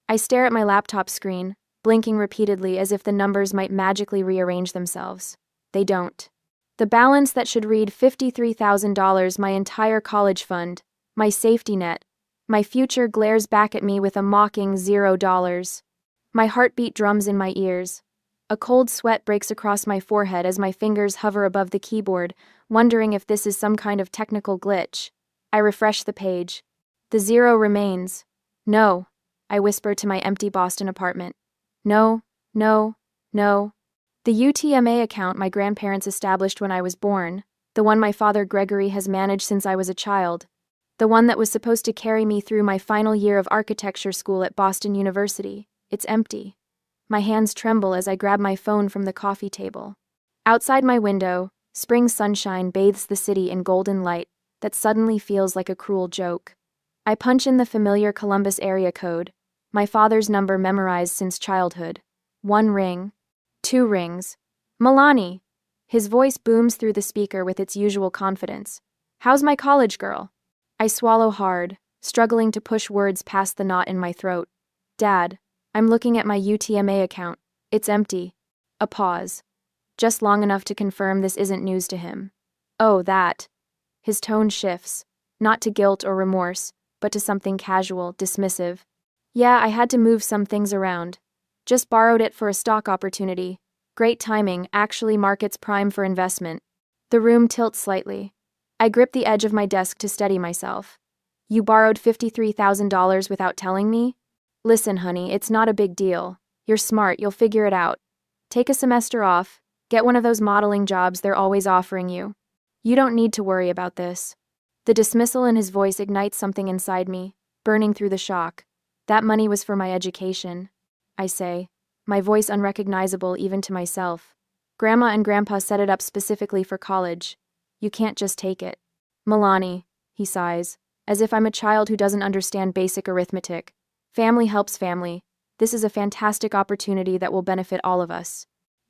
I stare at my laptop screen, blinking repeatedly as if the numbers might magically rearrange themselves. They don't. The balance that should read $53,000, my entire college fund, my safety net, my future, glares back at me with a mocking $0. My heartbeat drums in my ears. A cold sweat breaks across my forehead as my fingers hover above the keyboard, wondering if this is some kind of technical glitch. I refresh the page. The 0 remains. No, I whisper to my empty Boston apartment. No, no, no. The UTMA account my grandparents established when I was born, the one my father Gregory has managed since I was a child, the one that was supposed to carry me through my final year of architecture school at Boston University, it's empty. My hands tremble as I grab my phone from the coffee table. Outside my window, spring sunshine bathes the city in golden light that suddenly feels like a cruel joke. I punch in the familiar Columbus area code, my father's number memorized since childhood. 1 ring. 2 rings. Malani! His voice booms through the speaker with its usual confidence. How's my college girl? I swallow hard, struggling to push words past the knot in my throat. Dad, I'm looking at my UTMA account. It's empty. A pause. Just long enough to confirm this isn't news to him. Oh, that. His tone shifts, not to guilt or remorse, but to something casual, dismissive. Yeah, I had to move some things around. Just borrowed it for a stock opportunity. Great timing, actually market's prime for investment. The room tilts slightly. I grip the edge of my desk to steady myself. You borrowed $53,000 without telling me? Listen, honey, it's not a big deal. You're smart, you'll figure it out. Take a semester off, get one of those modeling jobs they're always offering you. You don't need to worry about this. The dismissal in his voice ignites something inside me, burning through the shock. That money was for my education, I say, my voice unrecognizable even to myself. Grandma and Grandpa set it up specifically for college. You can't just take it. Malani, he sighs, as if I'm a child who doesn't understand basic arithmetic. Family helps family. This is a fantastic opportunity that will benefit all of us.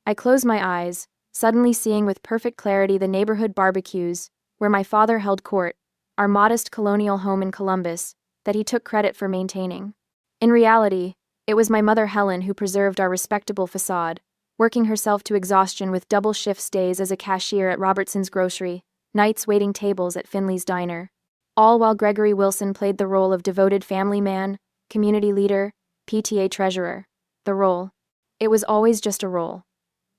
I close my eyes, suddenly seeing with perfect clarity the neighborhood barbecues, where my father held court, our modest colonial home in Columbus, that he took credit for maintaining. In reality, it was my mother Helen who preserved our respectable facade, working herself to exhaustion with double shifts days as a cashier at Robertson's Grocery, nights waiting tables at Finley's Diner. All while Gregory Wilson played the role of devoted family man, community leader, PTA treasurer. The role. It was always just a role.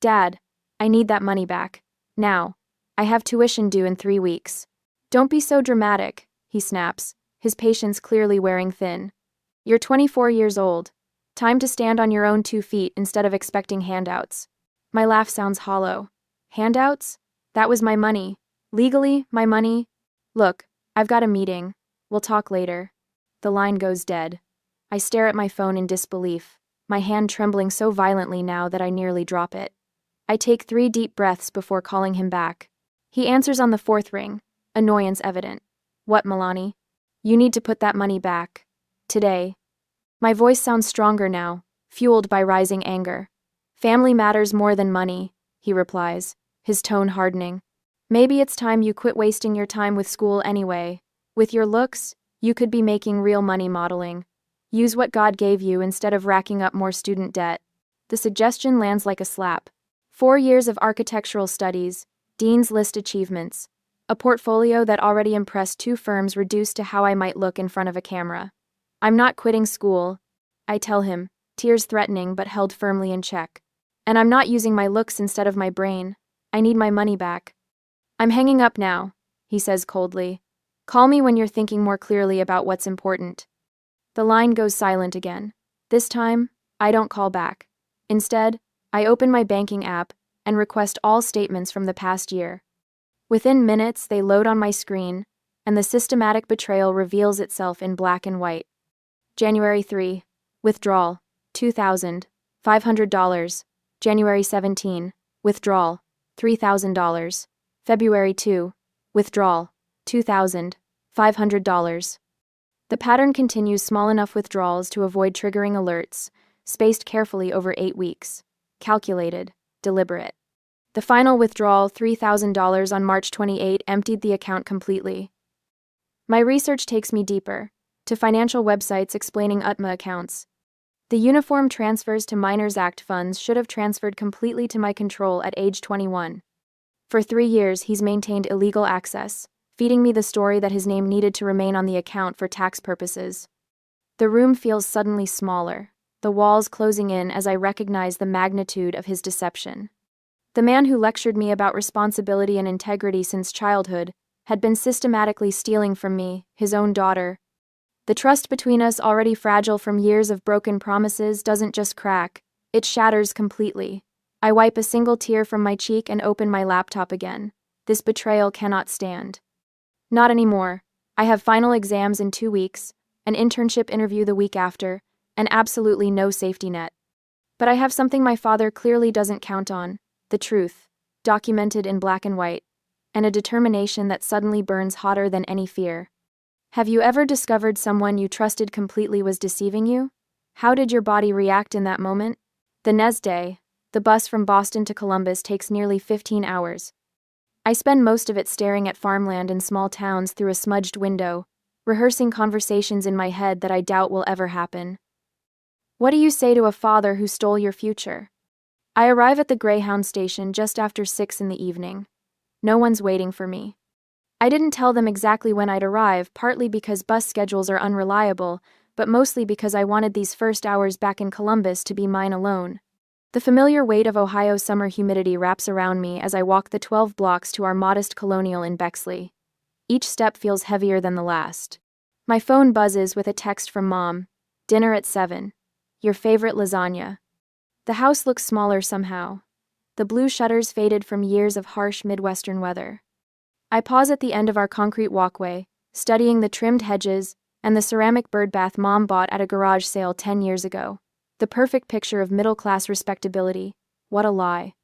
Dad, I need that money back. Now. I have tuition due in 3 weeks. Don't be so dramatic, he snaps, his patience clearly wearing thin. You're 24 years old. Time to stand on your own 2 feet instead of expecting handouts. My laugh sounds hollow. Handouts? That was my money. Legally, my money. Look, I've got a meeting. We'll talk later. The line goes dead. I stare at my phone in disbelief, my hand trembling so violently now that I nearly drop it. I take 3 deep breaths before calling him back. He answers on the 4th ring, annoyance evident. What, Malani? You need to put that money back. Today. My voice sounds stronger now, fueled by rising anger. Family matters more than money, he replies, his tone hardening. Maybe it's time you quit wasting your time with school anyway. With your looks, you could be making real money modeling. Use what God gave you instead of racking up more student debt. The suggestion lands like a slap. 4 years of architectural studies, Dean's List achievements, a portfolio that already impressed 2 firms reduced to how I might look in front of a camera. I'm not quitting school, I tell him, tears threatening but held firmly in check. And I'm not using my looks instead of my brain. I need my money back. I'm hanging up now, he says coldly. Call me when you're thinking more clearly about what's important. The line goes silent again. This time, I don't call back. Instead, I open my banking app and request all statements from the past year. Within minutes, they load on my screen, and the systematic betrayal reveals itself in black and white. January 3. Withdrawal. $2,500. January 17. Withdrawal. $3,000. February 2. Withdrawal. $2,500. The pattern continues small enough withdrawals to avoid triggering alerts, spaced carefully over 8 weeks. Calculated, deliberate. The final withdrawal, $3,000 on March 28, emptied the account completely. My research takes me deeper, to financial websites explaining UTMA accounts. The uniform transfers to Minors Act funds should have transferred completely to my control at age 21. For 3 years, he's maintained illegal access, feeding me the story that his name needed to remain on the account for tax purposes. The room feels suddenly smaller, the walls closing in as I recognize the magnitude of his deception. The man who lectured me about responsibility and integrity since childhood had been systematically stealing from me, his own daughter. The trust between us, already fragile from years of broken promises, doesn't just crack, it shatters completely. I wipe a single tear from my cheek and open my laptop again. This betrayal cannot stand. Not anymore. I have final exams in 2 weeks, an internship interview the week after, and absolutely no safety net. But I have something my father clearly doesn't count on: the truth, documented in black and white, and a determination that suddenly burns hotter than any fear. Have you ever discovered someone you trusted completely was deceiving you? How did your body react in that moment? The next day, the bus from Boston to Columbus takes nearly 15 hours. I spend most of it staring at farmland in small towns through a smudged window, rehearsing conversations in my head that I doubt will ever happen. What do you say to a father who stole your future? I arrive at the Greyhound station just after 6 in the evening. No one's waiting for me. I didn't tell them exactly when I'd arrive, partly because bus schedules are unreliable, but mostly because I wanted these first hours back in Columbus to be mine alone. The familiar weight of Ohio summer humidity wraps around me as I walk the 12 blocks to our modest colonial in Bexley. Each step feels heavier than the last. My phone buzzes with a text from Mom. Dinner at 7. Your favorite lasagna. The house looks smaller somehow. The blue shutters faded from years of harsh Midwestern weather. I pause at the end of our concrete walkway, studying the trimmed hedges and the ceramic birdbath Mom bought at a garage sale 10 years ago. The perfect picture of middle-class respectability. What a lie.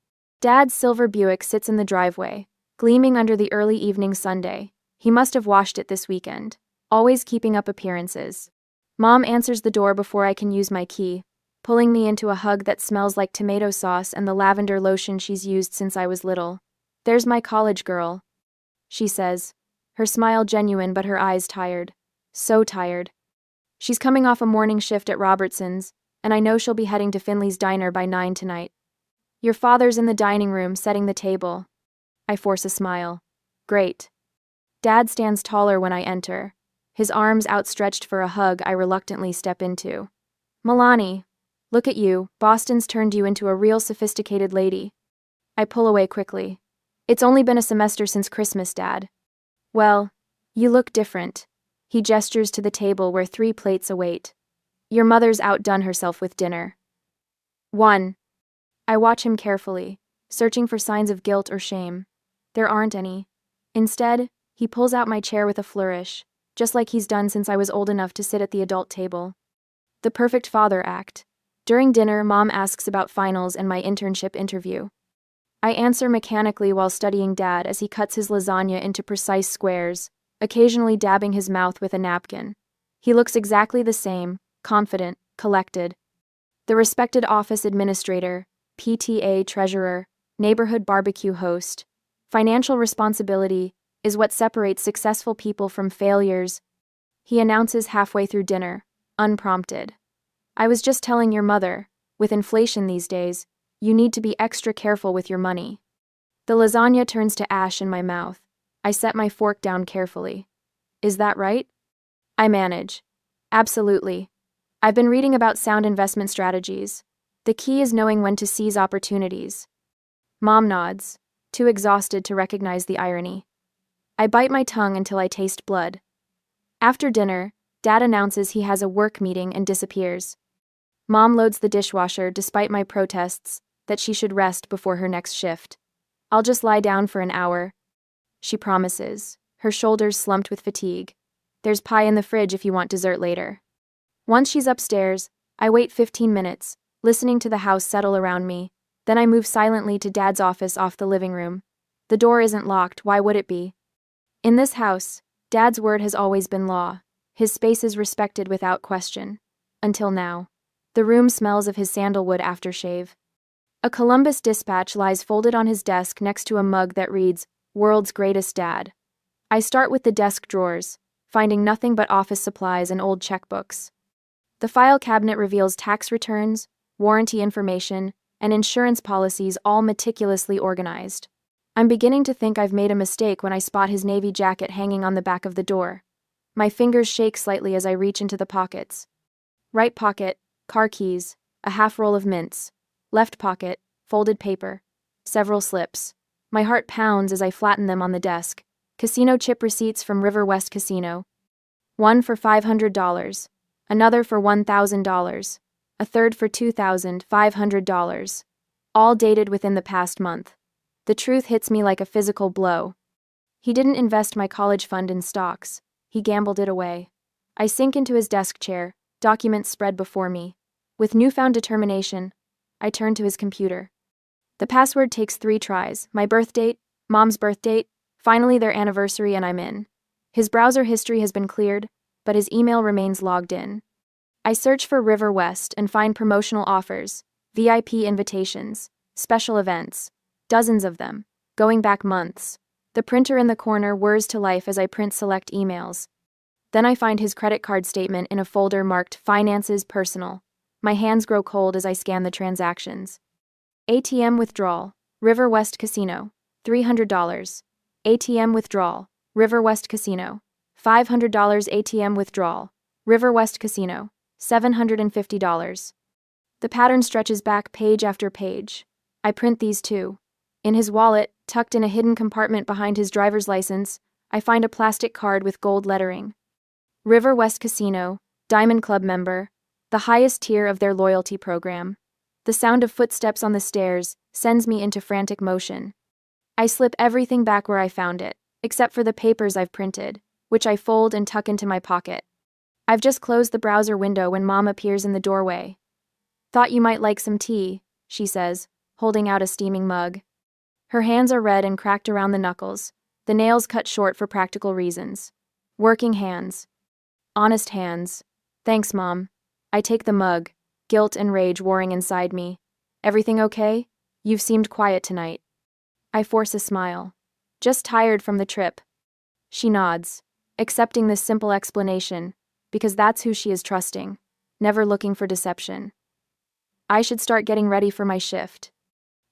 Dad's silver Buick sits in the driveway, gleaming under the early evening Sunday. He must have washed it this weekend, always keeping up appearances. Mom answers the door before I can use my key, pulling me into a hug that smells like tomato sauce and the lavender lotion she's used since I was little. There's my college girl, she says, her smile genuine but her eyes tired. So tired. She's coming off a morning shift at Robertson's, and I know she'll be heading to Finley's diner by 9 tonight. Your father's in the dining room setting the table. I force a smile. Great. Dad stands taller when I enter, his arms outstretched for a hug I reluctantly step into. Malani, look at you, Boston's turned you into a real sophisticated lady. I pull away quickly. It's only been a semester since Christmas, Dad. Well, you look different. He gestures to the table where 3 plates await. Your mother's outdone herself with dinner. 1. I watch him carefully, searching for signs of guilt or shame. There aren't any. Instead, he pulls out my chair with a flourish, just like he's done since I was old enough to sit at the adult table. The perfect father act. During dinner, Mom asks about finals and my internship interview. I answer mechanically while studying Dad as he cuts his lasagna into precise squares, occasionally dabbing his mouth with a napkin. He looks exactly the same, confident, collected. The respected office administrator, PTA treasurer, neighborhood barbecue host. Financial responsibility is what separates successful people from failures, he announces halfway through dinner, unprompted. I was just telling your mother, with inflation these days, you need to be extra careful with your money. The lasagna turns to ash in my mouth. I set my fork down carefully. Is that right? I manage. Absolutely. I've been reading about sound investment strategies. The key is knowing when to seize opportunities. Mom nods, too exhausted to recognize the irony. I bite my tongue until I taste blood. After dinner, Dad announces he has a work meeting and disappears. Mom loads the dishwasher despite my protests that she should rest before her next shift. I'll just lie down for an hour, she promises, her shoulders slumped with fatigue. There's pie in the fridge if you want dessert later. Once she's upstairs, I wait 15 minutes, listening to the house settle around me. Then I move silently to Dad's office off the living room. The door isn't locked, why would it be? In this house, Dad's word has always been law. His space is respected without question. Until now. The room smells of his sandalwood aftershave. A Columbus Dispatch lies folded on his desk next to a mug that reads, World's Greatest Dad. I start with the desk drawers, finding nothing but office supplies and old checkbooks. The file cabinet reveals tax returns, warranty information, and insurance policies all meticulously organized. I'm beginning to think I've made a mistake when I spot his navy jacket hanging on the back of the door. My fingers shake slightly as I reach into the pockets. Right pocket, car keys, a half roll of mints. Left pocket, folded paper, several slips. My heart pounds as I flatten them on the desk. Casino chip receipts from River West Casino. One for $500, another for $1,000, a third for $2,500. All dated within the past month. The truth hits me like a physical blow. He didn't invest my college fund in stocks. He gambled it away. I sink into his desk chair, documents spread before me. With newfound determination, I turn to his computer. The password takes 3 tries: my birth date, Mom's birth date, finally their anniversary, and I'm in. His browser history has been cleared, but his email remains logged in. I search for River West and find promotional offers, VIP invitations, special events. Dozens of them, going back months. The printer in the corner whirs to life as I print select emails. Then I find his credit card statement in a folder marked Finances Personal. My hands grow cold as I scan the transactions. ATM withdrawal, River West Casino, $300. ATM withdrawal, River West Casino, $500. ATM withdrawal, River West Casino, $750. The pattern stretches back page after page. I print these too. In his wallet, tucked in a hidden compartment behind his driver's license, I find a plastic card with gold lettering. River West Casino, Diamond Club member, the highest tier of their loyalty program. The sound of footsteps on the stairs sends me into frantic motion. I slip everything back where I found it, except for the papers I've printed, which I fold and tuck into my pocket. I've just closed the browser window when Mom appears in the doorway. "Thought you might like some tea," she says, holding out a steaming mug. Her hands are red and cracked around the knuckles, the nails cut short for practical reasons. Working hands. Honest hands. Thanks, Mom. I take the mug, guilt and rage warring inside me. Everything okay? You've seemed quiet tonight. I force a smile. Just tired from the trip. She nods, accepting this simple explanation, because that's who she is trusting, never looking for deception. I should start getting ready for my shift.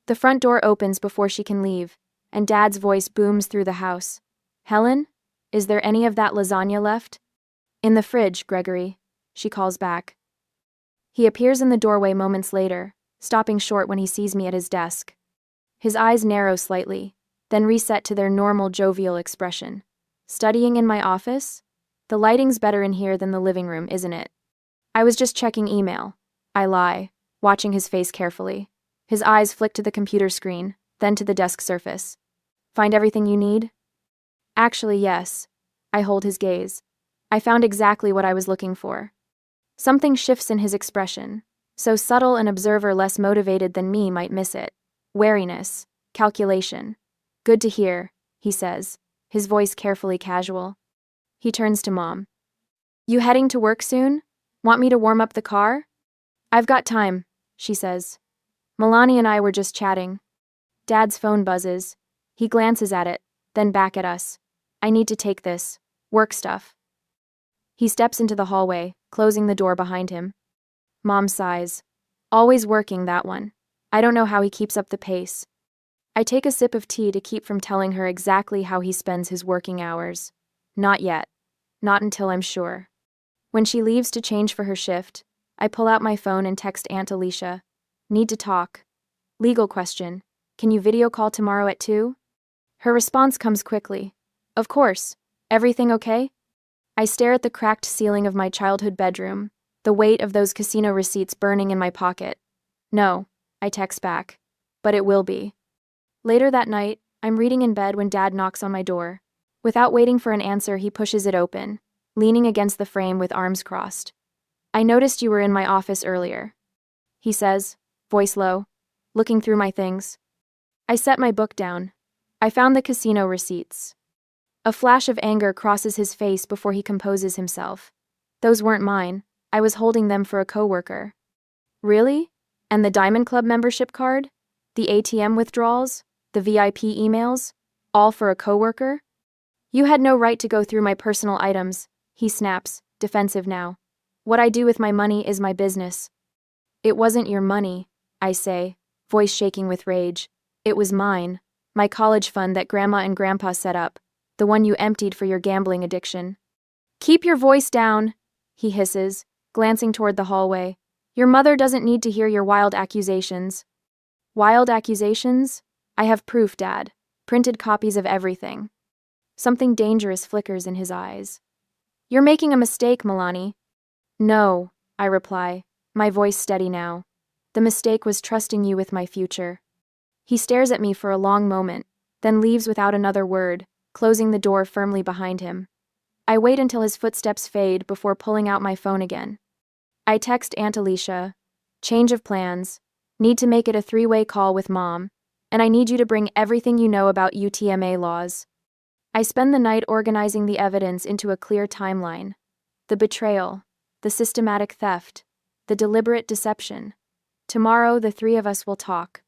The front door opens before she can leave, and Dad's voice booms through the house. "Helen? Is there any of that lasagna left?" "In the fridge, Gregory," she calls back. He appears in the doorway moments later, stopping short when he sees me at his desk. His eyes narrow slightly, then reset to their normal jovial expression. "Studying in my office? The lighting's better in here than the living room, isn't it?" "I was just checking email," I lie, watching his face carefully. His eyes flick to the computer screen, then to the desk surface. "Find everything you need?" "Actually, yes." I hold his gaze. I found exactly what I was looking for. Something shifts in his expression, so subtle an observer less motivated than me might miss it. Wariness, calculation. "Good to hear," he says, his voice carefully casual. He turns to Mom. "You heading to work soon? Want me to warm up the car?" "I've got time," she says. "Malani and I were just chatting." Dad's phone buzzes. He glances at it, then back at us. "I need to take this. Work stuff." He steps into the hallway, closing the door behind him. Mom sighs. "Always working, that one. I don't know how he keeps up the pace." I take a sip of tea to keep from telling her exactly how he spends his working hours. Not yet. Not until I'm sure. When she leaves to change for her shift, I pull out my phone and text Aunt Alicia. "Need to talk. Legal question. Can you video call tomorrow at 2? Her response comes quickly. "Of course. Everything okay?" I stare at the cracked ceiling of my childhood bedroom, the weight of those casino receipts burning in my pocket. "No," I text back. "But it will be." Later that night, I'm reading in bed when Dad knocks on my door. Without waiting for an answer, he pushes it open, leaning against the frame with arms crossed. "I noticed you were in my office earlier," he says, voice low, looking through my things. I set my book down. I found the casino receipts. A flash of anger crosses his face before he composes himself. "Those weren't mine. I was holding them for a coworker." "Really? And the Diamond Club membership card? The ATM withdrawals? The VIP emails? All for a coworker?" "You had no right to go through my personal items," he snaps, defensive now. What I do with my money is my business. It wasn't your money, I say, voice shaking with rage. It was mine. My college fund that Grandma and Grandpa set up. The one you emptied for your gambling addiction. Keep your voice down, he hisses, glancing toward the hallway. Your mother doesn't need to hear your wild accusations. Wild accusations? I have proof, Dad. Printed copies of everything. Something dangerous flickers in his eyes. You're making a mistake, Malani. No, I reply, my voice steady now. The mistake was trusting you with my future. He stares at me for a long moment, then leaves without another word, closing the door firmly behind him. I wait until his footsteps fade before pulling out my phone again. I text Aunt Alicia. Change of plans. Need to make it a 3-way call with Mom, and I need you to bring everything you know about UTMA laws. I spend the night organizing the evidence into a clear timeline. The betrayal, the systematic theft, the deliberate deception. Tomorrow, the 3 of us will talk,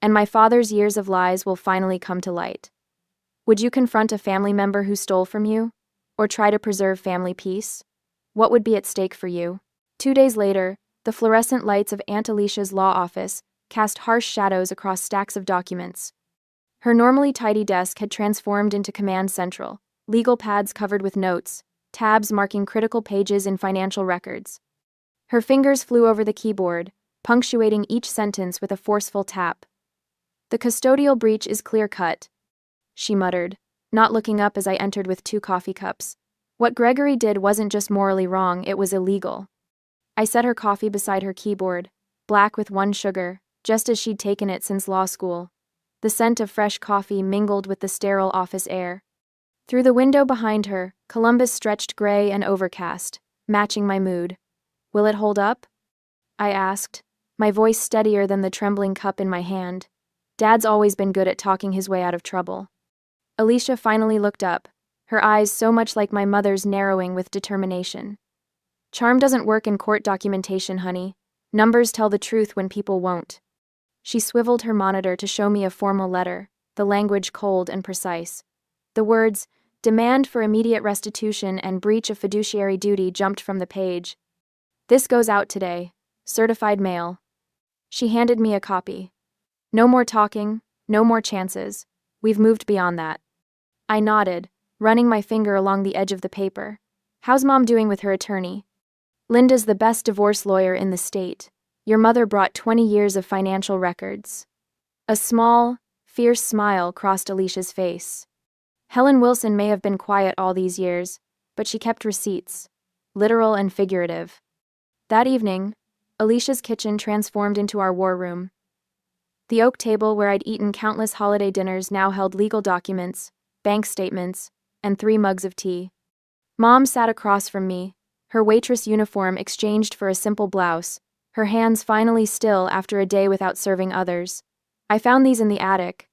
and my father's years of lies will finally come to light. Would you confront a family member who stole from you? Or try to preserve family peace? What would be at stake for you? 2 days later, the fluorescent lights of Aunt Alicia's law office cast harsh shadows across stacks of documents. Her normally tidy desk had transformed into command central, legal pads covered with notes, tabs marking critical pages in financial records. Her fingers flew over the keyboard, punctuating each sentence with a forceful tap. The custodial breach is clear-cut, she muttered, not looking up as I entered with 2 coffee cups. What Gregory did wasn't just morally wrong, it was illegal. I set her coffee beside her keyboard, black with 1 sugar, just as she'd taken it since law school. The scent of fresh coffee mingled with the sterile office air. Through the window behind her, Columbus stretched gray and overcast, matching my mood. Will it hold up? I asked, my voice steadier than the trembling cup in my hand. Dad's always been good at talking his way out of trouble. Alicia finally looked up, her eyes so much like my mother's narrowing with determination. Charm doesn't work in court documentation, honey. Numbers tell the truth when people won't. She swiveled her monitor to show me a formal letter, the language cold and precise. The words, demand for immediate restitution and breach of fiduciary duty jumped from the page. This goes out today. Certified mail. She handed me a copy. No more talking, no more chances. We've moved beyond that. I nodded, running my finger along the edge of the paper. How's Mom doing with her attorney? Linda's the best divorce lawyer in the state. Your mother brought 20 years of financial records. A small, fierce smile crossed Alicia's face. Helen Wilson may have been quiet all these years, but she kept receipts, literal and figurative. That evening, Alicia's kitchen transformed into our war room. The oak table where I'd eaten countless holiday dinners now held legal documents, bank statements, and 3 mugs of tea. Mom sat across from me, her waitress uniform exchanged for a simple blouse, her hands finally still after a day without serving others. I found these in the attic,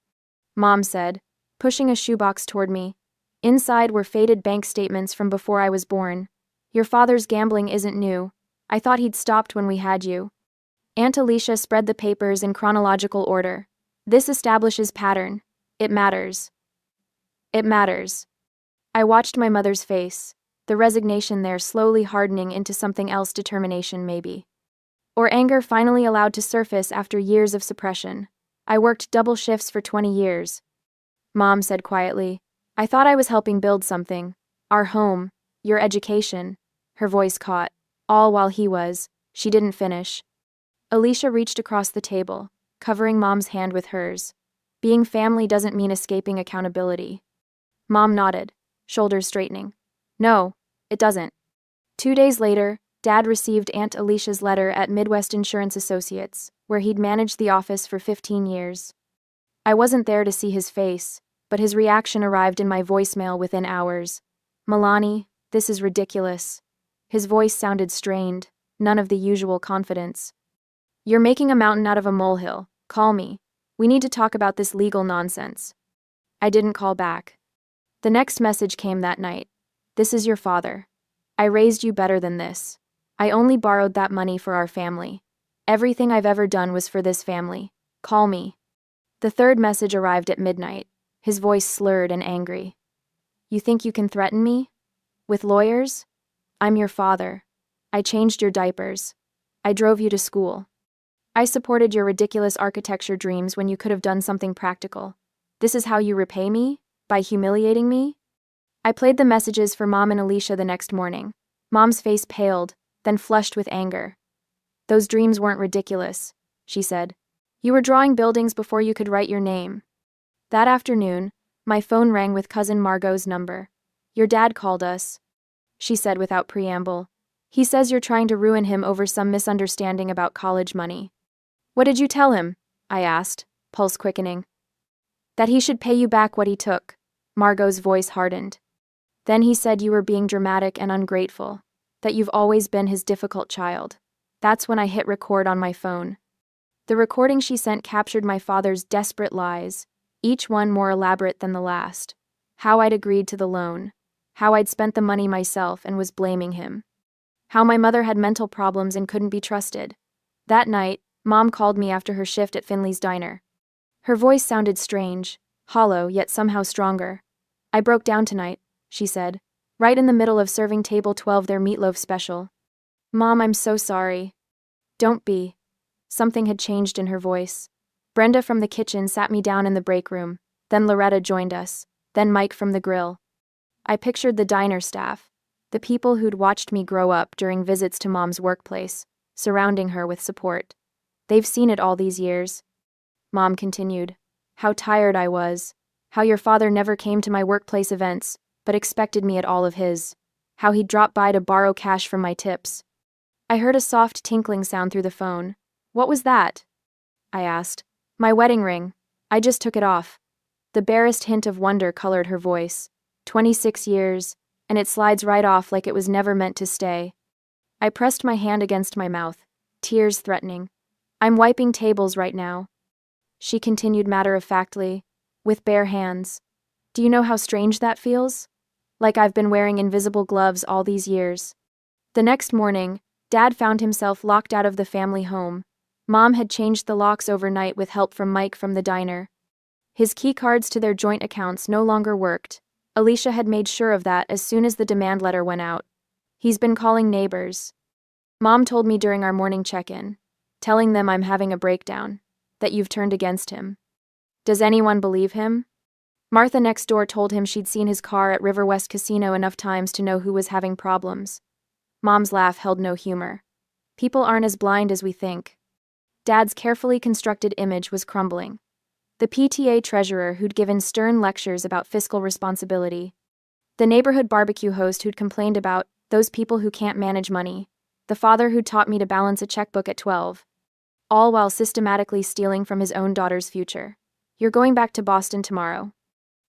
Mom said, pushing a shoebox toward me. Inside were faded bank statements from before I was born. Your father's gambling isn't new. I thought he'd stopped when we had you. Aunt Alicia spread the papers in chronological order. This establishes pattern. It matters. It matters. I watched my mother's face, the resignation there slowly hardening into something else, determination maybe. Or anger finally allowed to surface after years of suppression. I worked double shifts for 20 years. Mom said quietly, I thought I was helping build something. Our home, your education. Her voice caught, all while he was. She didn't finish. Alicia reached across the table, covering Mom's hand with hers. Being family doesn't mean escaping accountability. Mom nodded, shoulders straightening. No, it doesn't. 2 days later, Dad received Aunt Alicia's letter at Midwest Insurance Associates, where he'd managed the office for 15 years. I wasn't there to see his face, but his reaction arrived in my voicemail within hours. Malani, this is ridiculous. His voice sounded strained, none of the usual confidence. You're making a mountain out of a molehill. Call me. We need to talk about this legal nonsense. I didn't call back. The next message came that night. This is your father. I raised you better than this. I only borrowed that money for our family. Everything I've ever done was for this family. Call me. The third message arrived at midnight, his voice slurred and angry. You think you can threaten me? With lawyers? I'm your father. I changed your diapers. I drove you to school. I supported your ridiculous architecture dreams when you could have done something practical. This is how you repay me? By humiliating me? I played the messages for Mom and Alicia the next morning. Mom's face paled, then flushed with anger. Those dreams weren't ridiculous, she said. You were drawing buildings before you could write your name. That afternoon, my phone rang with cousin Margot's number. Your dad called us, she said without preamble. He says you're trying to ruin him over some misunderstanding about college money. What did you tell him? I asked, pulse quickening. That he should pay you back what he took. Margot's voice hardened. Then he said you were being dramatic and ungrateful, that you've always been his difficult child. That's when I hit record on my phone. The recording she sent captured my father's desperate lies, each one more elaborate than the last. How I'd agreed to the loan. How I'd spent the money myself and was blaming him. How my mother had mental problems and couldn't be trusted. That night, Mom called me after her shift at Finley's diner. Her voice sounded strange, hollow yet somehow stronger. I broke down tonight, she said, right in the middle of serving table 12 their meatloaf special. Mom, I'm so sorry. Don't be. Something had changed in her voice. Brenda from the kitchen sat me down in the break room, then Loretta joined us, then Mike from the grill. I pictured the diner staff, the people who'd watched me grow up during visits to Mom's workplace, surrounding her with support. They've seen it all these years. Mom continued. How tired I was. How your father never came to my workplace events, but expected me at all of his. How he'd drop by to borrow cash from my tips. I heard a soft tinkling sound through the phone. What was that? I asked. My wedding ring. I just took it off. The barest hint of wonder colored her voice. 26 years, and it slides right off like it was never meant to stay. I pressed my hand against my mouth, tears threatening. I'm wiping tables right now. She continued matter-of-factly, with bare hands. Do you know how strange that feels? Like I've been wearing invisible gloves all these years. The next morning, Dad found himself locked out of the family home. Mom had changed the locks overnight with help from Mike from the diner. His key cards to their joint accounts no longer worked. Alicia had made sure of that as soon as the demand letter went out. He's been calling neighbors. Mom told me during our morning check-in, telling them I'm having a breakdown, that you've turned against him. Does anyone believe him? Martha next door told him she'd seen his car at River West Casino enough times to know who was having problems. Mom's laugh held no humor. People aren't as blind as we think. Dad's carefully constructed image was crumbling. The PTA treasurer who'd given stern lectures about fiscal responsibility. The neighborhood barbecue host who'd complained about those people who can't manage money. The father who'd taught me to balance a checkbook at 12. All while systematically stealing from his own daughter's future. You're going back to Boston tomorrow.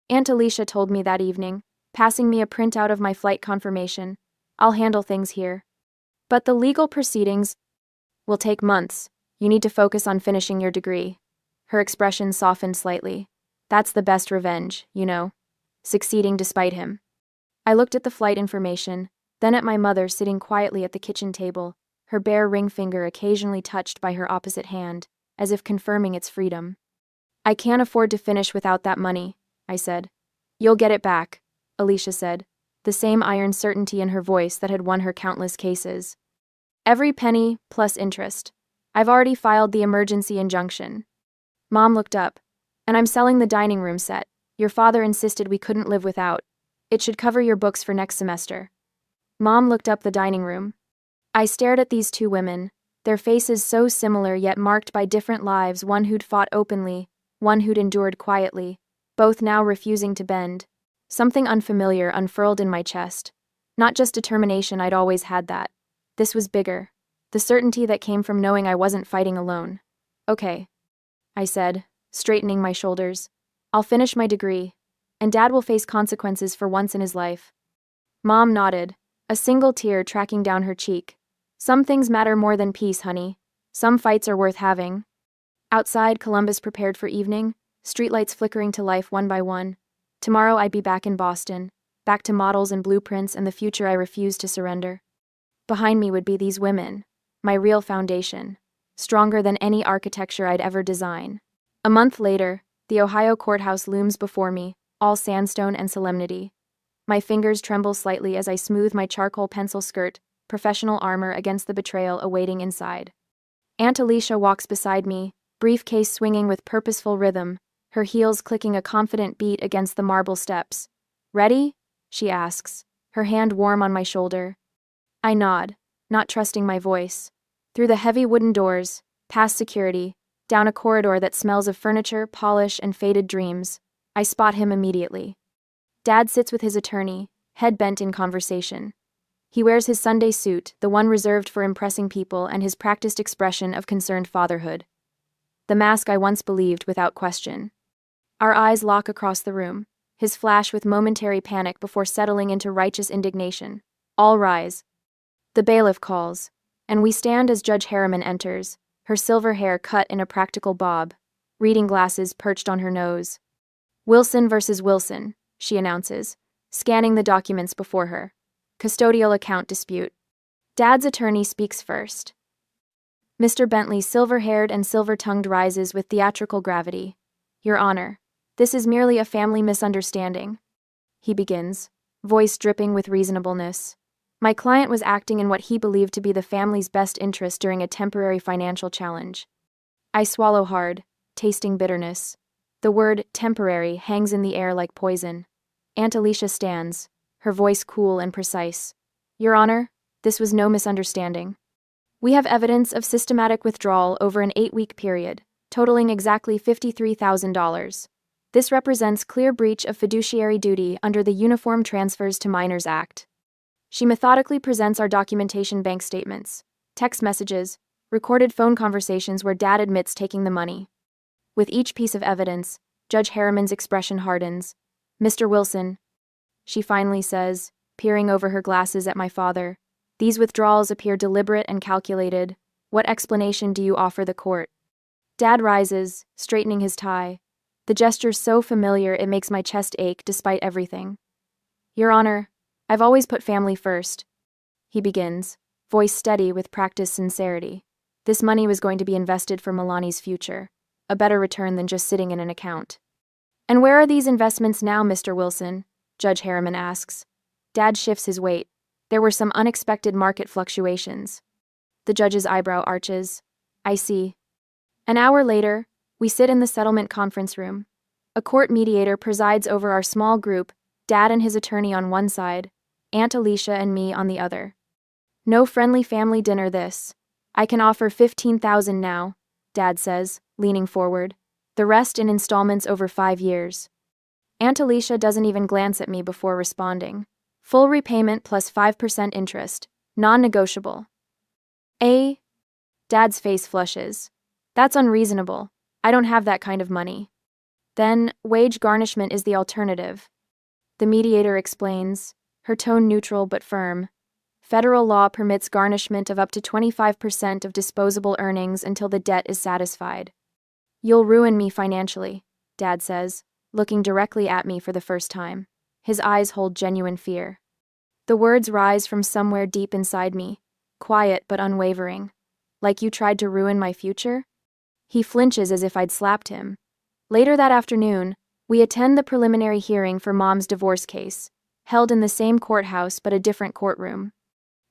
Aunt Alicia told me that evening, passing me a printout of my flight confirmation. I'll handle things here. But the legal proceedings will take months. You need to focus on finishing your degree. Her expression softened slightly. That's the best revenge, you know. Succeeding despite him. I looked at the flight information, then at my mother sitting quietly at the kitchen table, her bare ring finger occasionally touched by her opposite hand, as if confirming its freedom. I can't afford to finish without that money, I said. You'll get it back, Alicia said, the same iron certainty in her voice that had won her countless cases. Every penny, plus interest. I've already filed the emergency injunction. Mom looked up. And I'm selling the dining room set. Your father insisted we couldn't live without. It should cover your books for next semester. Mom looked up the dining room. I stared at these two women, their faces so similar yet marked by different lives, one who'd fought openly, one who'd endured quietly, both now refusing to bend. Something unfamiliar unfurled in my chest. Not just determination, I'd always had that. This was bigger. The certainty that came from knowing I wasn't fighting alone. Okay, I said, straightening my shoulders. I'll finish my degree, and Dad will face consequences for once in his life. Mom nodded, a single tear tracking down her cheek. Some things matter more than peace, honey. Some fights are worth having. Outside, Columbus prepared for evening, streetlights flickering to life one by one. Tomorrow I'd be back in Boston, back to models and blueprints and the future I refused to surrender. Behind me would be these women, my real foundation, stronger than any architecture I'd ever design. A month later, the Ohio courthouse looms before me, all sandstone and solemnity. My fingers tremble slightly as I smooth my charcoal pencil skirt, professional armor against the betrayal awaiting inside. Aunt Alicia walks beside me, briefcase swinging with purposeful rhythm, her heels clicking a confident beat against the marble steps. "Ready?" she asks, her hand warm on my shoulder. I nod, not trusting my voice. Through the heavy wooden doors, past security, down a corridor that smells of furniture, polish, and faded dreams, I spot him immediately. Dad sits with his attorney, head bent in conversation. He wears his Sunday suit, the one reserved for impressing people, and his practiced expression of concerned fatherhood. The mask I once believed without question. Our eyes lock across the room, his flash with momentary panic before settling into righteous indignation. All rise. The bailiff calls, and we stand as Judge Harriman enters, her silver hair cut in a practical bob, reading glasses perched on her nose. "Wilson versus Wilson," she announces, scanning the documents before her. "Custodial account dispute." Dad's attorney speaks first. Mr. Bentley, silver-haired and silver-tongued, rises with theatrical gravity. "Your Honor, this is merely a family misunderstanding," he begins, voice dripping with reasonableness. "My client was acting in what he believed to be the family's best interest during a temporary financial challenge." I swallow hard, tasting bitterness. The word temporary hangs in the air like poison. Aunt Alicia stands, her voice cool and precise. "Your Honor, this was no misunderstanding. We have evidence of systematic withdrawal over an 8-week period, totaling exactly $53,000. This represents clear breach of fiduciary duty under the Uniform Transfers to Minors Act." She methodically presents our documentation: bank statements, text messages, recorded phone conversations where Dad admits taking the money. With each piece of evidence, Judge Harriman's expression hardens. "Mr. Wilson," she finally says, peering over her glasses at my father, "these withdrawals appear deliberate and calculated. What explanation do you offer the court?" Dad rises, straightening his tie. The gesture so familiar it makes my chest ache despite everything. "Your Honor, I've always put family first," he begins, voice steady with practiced sincerity. "This money was going to be invested for Malani's future, a better return than just sitting in an account." "And where are these investments now, Mr. Wilson?" Judge Harriman asks. Dad shifts his weight. "There were some unexpected market fluctuations." The judge's eyebrow arches. "I see." An hour later, we sit in the settlement conference room. A court mediator presides over our small group, Dad and his attorney on one side, Aunt Alicia and me on the other. "No friendly family dinner this. I can offer $15,000 now," Dad says, leaning forward. "The rest in installments over 5 years. Aunt Alicia doesn't even glance at me before responding. "Full repayment plus 5% interest. Non-negotiable." Dad's face flushes. "That's unreasonable. I don't have that kind of money." "Then, wage garnishment is the alternative," the mediator explains, her tone neutral but firm. "Federal law permits garnishment of up to 25% of disposable earnings until the debt is satisfied." "You'll ruin me financially," Dad says, looking directly at me for the first time. His eyes hold genuine fear. The words rise from somewhere deep inside me, quiet but unwavering. "Like you tried to ruin my future?" He flinches as if I'd slapped him. Later that afternoon, we attend the preliminary hearing for Mom's divorce case, held in the same courthouse but a different courtroom.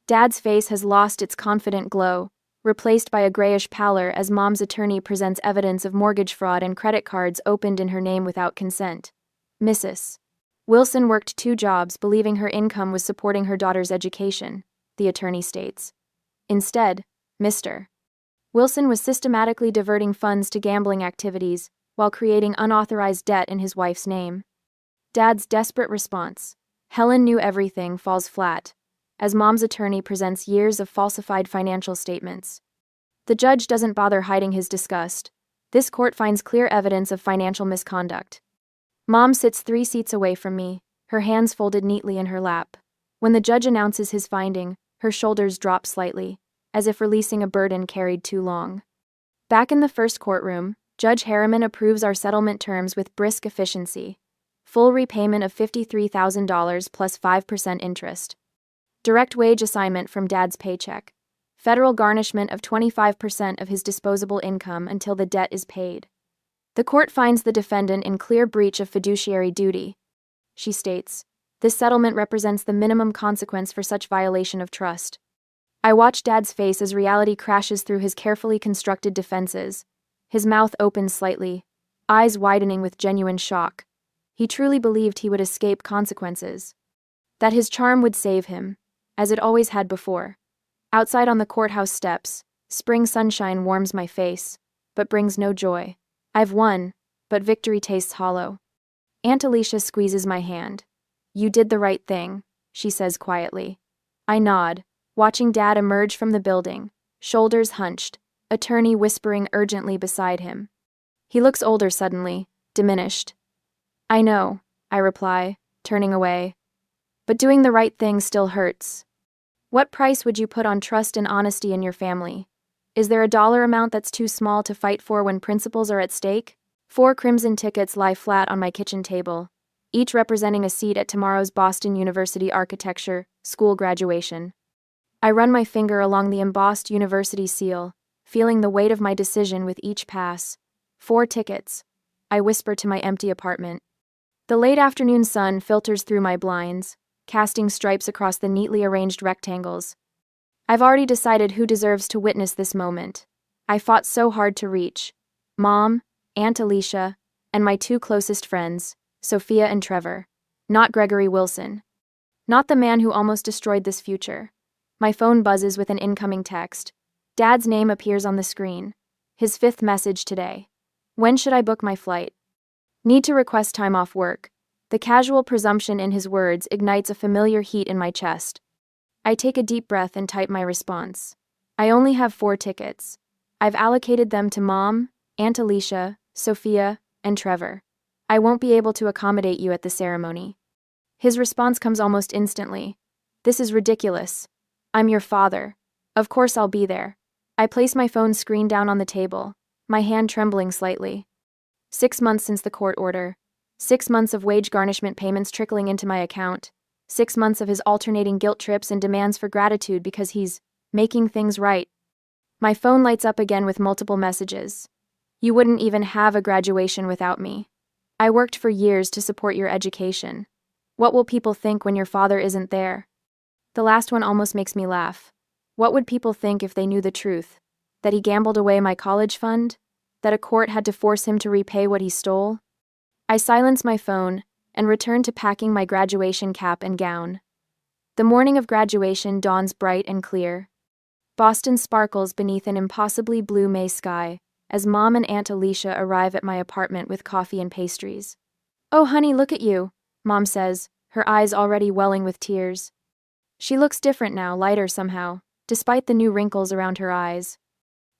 Dad's face has lost its confident glow, replaced by a grayish pallor as Mom's attorney presents evidence of mortgage fraud and credit cards opened in her name without consent. Mrs. Wilson worked 2 jobs believing her income was supporting her daughter's education, the attorney states. Instead, Mr. Wilson was systematically diverting funds to gambling activities while creating unauthorized debt in his wife's name. Dad's desperate response, "Helen knew everything," falls flat, as Mom's attorney presents years of falsified financial statements. The judge doesn't bother hiding his disgust. This court finds clear evidence of financial misconduct. Mom sits 3 seats away from me, her hands folded neatly in her lap. When the judge announces his finding, her shoulders drop slightly, as if releasing a burden carried too long. Back in the first courtroom, Judge Harriman approves our settlement terms with brisk efficiency. Full repayment of $53,000 plus 5% interest. Direct wage assignment from Dad's paycheck. Federal garnishment of 25% of his disposable income until the debt is paid. The court finds the defendant in clear breach of fiduciary duty. She states, "This settlement represents the minimum consequence for such violation of trust." I watch Dad's face as reality crashes through his carefully constructed defenses. His mouth opens slightly, eyes widening with genuine shock. He truly believed he would escape consequences. That his charm would save him, as it always had before. Outside on the courthouse steps, spring sunshine warms my face, but brings no joy. I've won, but victory tastes hollow. Aunt Alicia squeezes my hand. You did the right thing, she says quietly. I nod, watching Dad emerge from the building, shoulders hunched, attorney whispering urgently beside him. He looks older suddenly, diminished. I know, I reply, turning away. But doing the right thing still hurts. What price would you put on trust and honesty in your family? Is there a dollar amount that's too small to fight for when principles are at stake? 4 crimson tickets lie flat on my kitchen table, each representing a seat at tomorrow's Boston University architecture school graduation. I run my finger along the embossed university seal, feeling the weight of my decision with each pass. 4 tickets, I whisper to my empty apartment. The late afternoon sun filters through my blinds, casting stripes across the neatly arranged rectangles. I've already decided who deserves to witness this moment. I fought so hard to reach. Mom, Aunt Alicia, and my 2 closest friends, Sophia and Trevor. Not Gregory Wilson. Not the man who almost destroyed this future. My phone buzzes with an incoming text. Dad's name appears on the screen. His 5th message today. When should I book my flight? Need to request time off work. The casual presumption in his words ignites a familiar heat in my chest. I take a deep breath and type my response. I only have 4 tickets. I've allocated them to Mom, Aunt Alicia, Sophia, and Trevor. I won't be able to accommodate you at the ceremony. His response comes almost instantly. This is ridiculous. I'm your father. Of course I'll be there. I place my phone screen down on the table, my hand trembling slightly. 6 months since the court order. 6 months of wage garnishment payments trickling into my account. 6 months of his alternating guilt trips and demands for gratitude because he's making things right. My phone lights up again with multiple messages. You wouldn't even have a graduation without me. I worked for years to support your education. What will people think when your father isn't there? The last one almost makes me laugh. What would people think if they knew the truth? That he gambled away my college fund? That a court had to force him to repay what he stole? I silence my phone and return to packing my graduation cap and gown. The morning of graduation dawns bright and clear. Boston sparkles beneath an impossibly blue May sky as Mom and Aunt Alicia arrive at my apartment with coffee and pastries. Oh honey, look at you, Mom says, her eyes already welling with tears. She looks different now, lighter somehow, despite the new wrinkles around her eyes.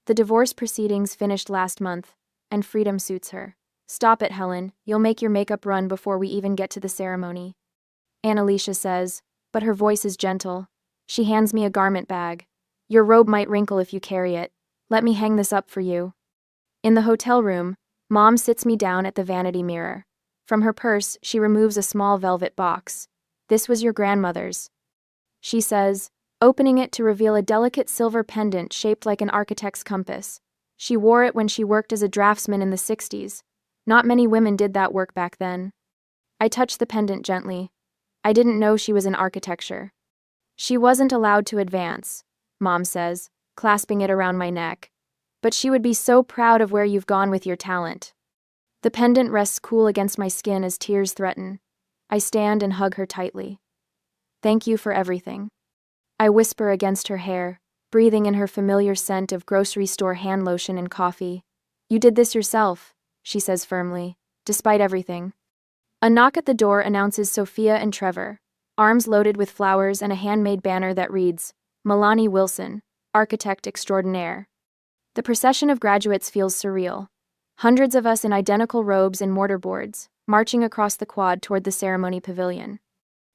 The divorce proceedings finished last month, and freedom suits her. Stop it, Helen, you'll make your makeup run before we even get to the ceremony. Aunt Alicia says, but her voice is gentle. She hands me a garment bag. Your robe might wrinkle if you carry it. Let me hang this up for you. In the hotel room, Mom sits me down at the vanity mirror. From her purse, she removes a small velvet box. This was your grandmother's, she says, opening it to reveal a delicate silver pendant shaped like an architect's compass. She wore it when she worked as a draftsman in the 60s. Not many women did that work back then. I touch the pendant gently. I didn't know she was in architecture. She wasn't allowed to advance, Mom says, clasping it around my neck. But she would be so proud of where you've gone with your talent. The pendant rests cool against my skin as tears threaten. I stand and hug her tightly. Thank you for everything. I whisper against her hair, breathing in her familiar scent of grocery store hand lotion and coffee. You did this yourself, she says firmly, despite everything. A knock at the door announces Sophia and Trevor, arms loaded with flowers and a handmade banner that reads, Malani Wilson, Architect Extraordinaire. The procession of graduates feels surreal. Hundreds of us in identical robes and mortarboards, marching across the quad toward the ceremony pavilion.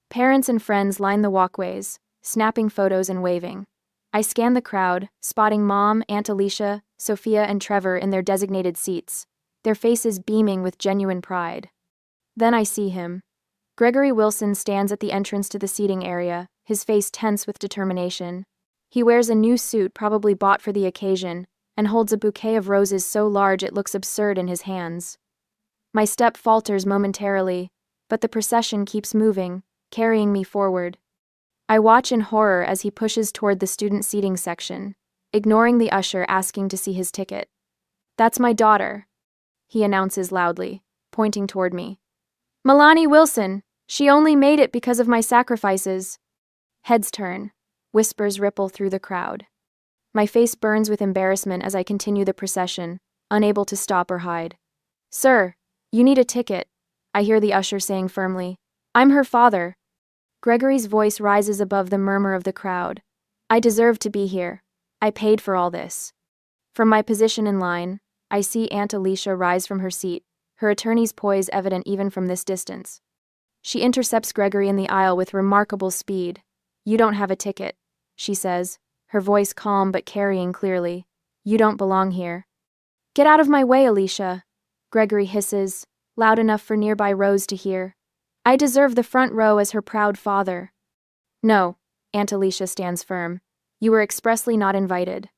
Parents and friends line the walkways, snapping photos and waving. I scan the crowd, spotting Mom, Aunt Alicia, Sophia, and Trevor in their designated seats, their faces beaming with genuine pride. Then I see him. Gregory Wilson stands at the entrance to the seating area, his face tense with determination. He wears a new suit probably bought for the occasion, and holds a bouquet of roses so large it looks absurd in his hands. My step falters momentarily, but the procession keeps moving, carrying me forward. I watch in horror as he pushes toward the student seating section, ignoring the usher asking to see his ticket. "That's my daughter," he announces loudly, pointing toward me. "Malani Wilson. She only made it because of my sacrifices." Heads turn. Whispers ripple through the crowd. My face burns with embarrassment as I continue the procession, unable to stop or hide. "Sir, you need a ticket," I hear the usher saying firmly. "I'm her father." Gregory's voice rises above the murmur of the crowd. "I deserve to be here. I paid for all this." From my position in line, I see Aunt Alicia rise from her seat, her attorney's poise evident even from this distance. She intercepts Gregory in the aisle with remarkable speed. "You don't have a ticket," she says, her voice calm but carrying clearly. "You don't belong here." "Get out of my way, Alicia," Gregory hisses, loud enough for nearby rows to hear. "I deserve the front row as her proud father." "No," Aunt Alicia stands firm. "You were expressly not invited."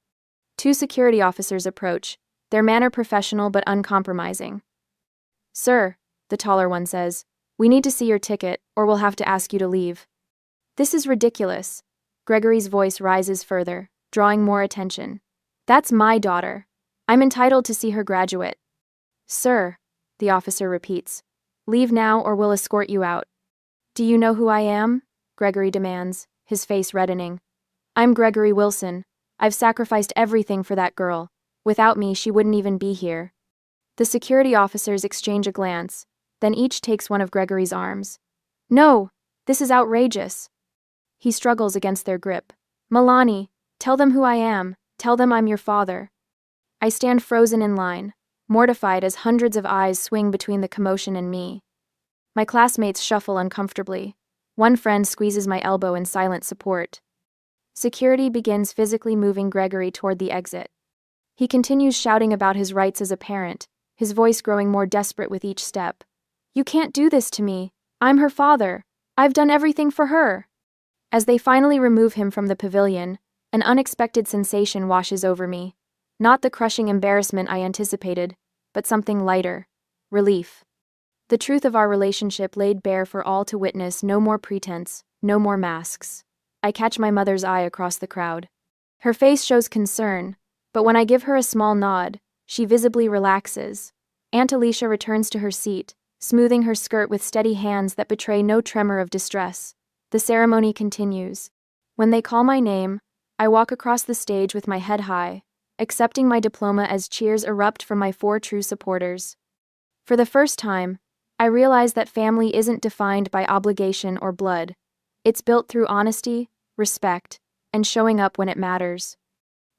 Two security officers approach, their manner professional but uncompromising. "Sir," the taller one says, "we need to see your ticket, or we'll have to ask you to leave." "This is ridiculous." Gregory's voice rises further, drawing more attention. "That's my daughter. I'm entitled to see her graduate." "Sir," the officer repeats, "leave now or we'll escort you out." "Do you know who I am?" Gregory demands, his face reddening. "I'm Gregory Wilson. I've sacrificed everything for that girl. Without me, she wouldn't even be here." The security officers exchange a glance, then each takes one of Gregory's arms. "No, this is outrageous." He struggles against their grip. "Malani, tell them who I am. Tell them I'm your father." I stand frozen in line, mortified as hundreds of eyes swing between the commotion and me. My classmates shuffle uncomfortably. One friend squeezes my elbow in silent support. Security begins physically moving Gregory toward the exit. He continues shouting about his rights as a parent, his voice growing more desperate with each step. "You can't do this to me. I'm her father. I've done everything for her." As they finally remove him from the pavilion, an unexpected sensation washes over me. Not the crushing embarrassment I anticipated, but something lighter. Relief. The truth of our relationship laid bare for all to witness. No more pretense, no more masks. I catch my mother's eye across the crowd. Her face shows concern, but when I give her a small nod, she visibly relaxes. Aunt Alicia returns to her seat, smoothing her skirt with steady hands that betray no tremor of distress. The ceremony continues. When they call my name, I walk across the stage with my head high, accepting my diploma as cheers erupt from my 4 true supporters. For the first time, I realize that family isn't defined by obligation or blood. It's built through honesty, respect, and showing up when it matters.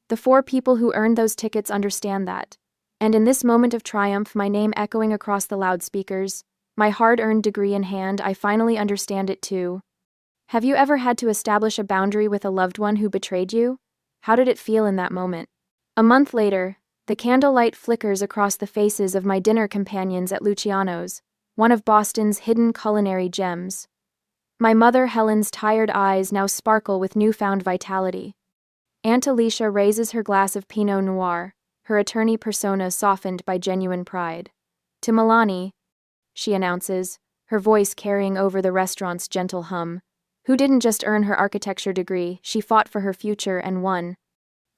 The 4 people who earned those tickets understand that. And in this moment of triumph, my name echoing across the loudspeakers, my hard-earned degree in hand, I finally understand it too. Have you ever had to establish a boundary with a loved one who betrayed you? How did it feel in that moment? A month later, the candlelight flickers across the faces of my dinner companions at Luciano's, one of Boston's hidden culinary gems. My mother Helen's tired eyes now sparkle with newfound vitality. Aunt Alicia raises her glass of Pinot Noir, her attorney persona softened by genuine pride. "To Malani," she announces, her voice carrying over the restaurant's gentle hum, "who didn't just earn her architecture degree, she fought for her future and won."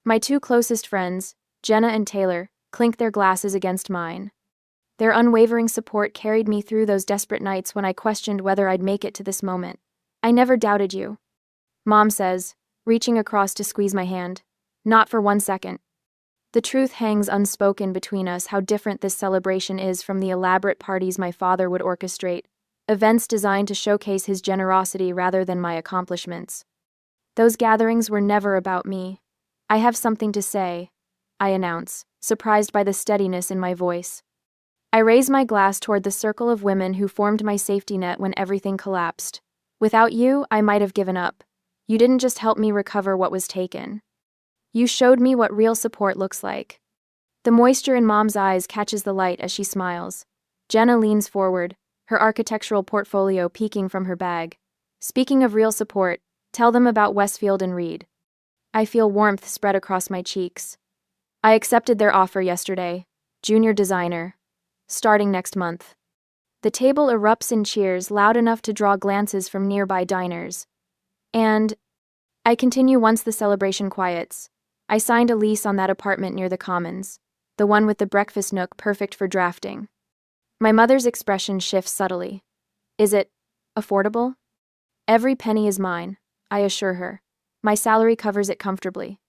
My 2 closest friends, Jenna and Taylor, clink their glasses against mine. Their unwavering support carried me through those desperate nights when I questioned whether I'd make it to this moment. "I never doubted you," Mom says, reaching across to squeeze my hand. "Not for 1 second." The truth hangs unspoken between us how different this celebration is from the elaborate parties my father would orchestrate, events designed to showcase his generosity rather than my accomplishments. Those gatherings were never about me. "I have something to say," I announce, surprised by the steadiness in my voice. I raise my glass toward the circle of women who formed my safety net when everything collapsed. Without you, I might have given up. You didn't just help me recover what was taken. You showed me what real support looks like. The moisture in Mom's eyes catches the light as she smiles. Jenna leans forward, her architectural portfolio peeking from her bag. "Speaking of real support, tell them about Westfield and Reed." I feel warmth spread across my cheeks. "I accepted their offer yesterday. Junior designer. Starting next month." The table erupts in cheers loud enough to draw glances from nearby diners. And I continue once the celebration quiets. I signed a lease on that apartment near the Commons, the one with the breakfast nook perfect for drafting. My mother's expression shifts subtly. Is it affordable? Every penny is mine, I assure her. My salary covers it comfortably.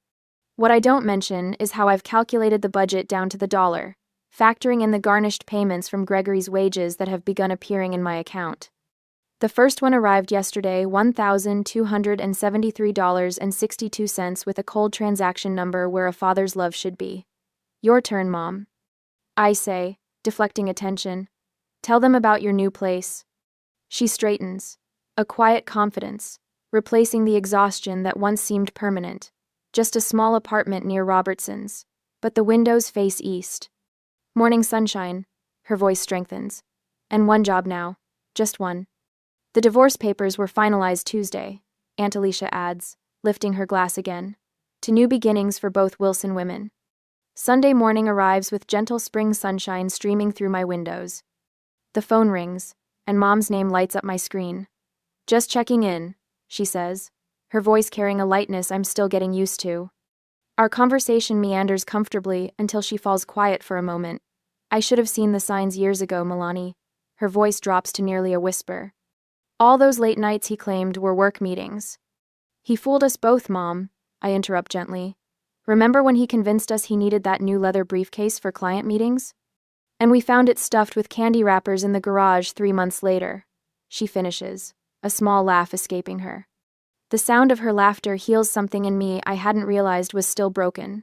What I don't mention is how I've calculated the budget down to the dollar, factoring in the garnished payments from Gregory's wages that have begun appearing in my account. The first one arrived yesterday, $1,273.62 with a cold transaction number where a father's love should be. Your turn, Mom. I say, deflecting attention. Tell them about your new place. She straightens, a quiet confidence, replacing the exhaustion that once seemed permanent. Just a small apartment near Robertson's, but the windows face east. Morning sunshine, her voice strengthens. And one job now, just one. The divorce papers were finalized Tuesday, Aunt Alicia adds, lifting her glass again. To new beginnings for both Wilson women. Sunday morning arrives with gentle spring sunshine streaming through my windows. The phone rings, and Mom's name lights up my screen. Just checking in, she says, her voice carrying a lightness I'm still getting used to. Our conversation meanders comfortably until she falls quiet for a moment. I should have seen the signs years ago, Malani. Her voice drops to nearly a whisper. All those late nights he claimed were work meetings. He fooled us both, Mom, I interrupt gently. Remember when he convinced us he needed that new leather briefcase for client meetings? And we found it stuffed with candy wrappers in the garage 3 months later. She finishes, a small laugh escaping her. The sound of her laughter heals something in me I hadn't realized was still broken.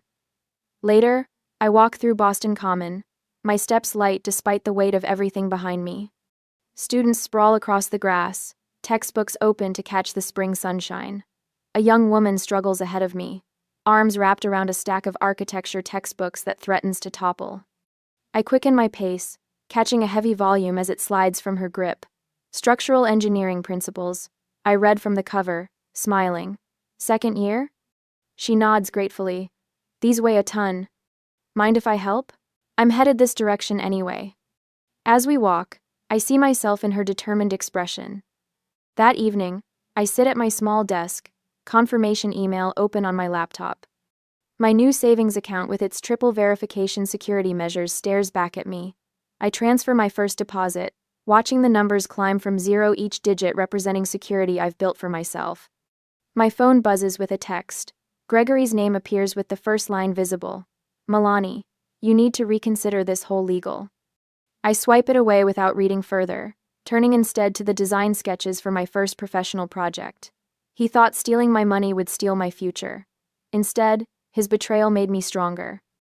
Later, I walk through Boston Common, my steps light despite the weight of everything behind me. Students sprawl across the grass, textbooks open to catch the spring sunshine. A young woman struggles ahead of me, arms wrapped around a stack of architecture textbooks that threatens to topple. I quicken my pace, catching a heavy volume as it slides from her grip. Structural Engineering Principles. I read from the cover, smiling. Second year? She nods gratefully. These weigh a ton. Mind if I help? I'm headed this direction anyway. As we walk, I see myself in her determined expression. That evening, I sit at my small desk, confirmation email open on my laptop. My new savings account with its triple verification security measures stares back at me. I transfer my first deposit, watching the numbers climb from 0 each digit representing security I've built for myself. My phone buzzes with a text. Gregory's name appears with the first line visible. Malani, you need to reconsider this whole legal. I swipe it away without reading further, turning instead to the design sketches for my first professional project. He thought stealing my money would steal my future. Instead, his betrayal made me stronger.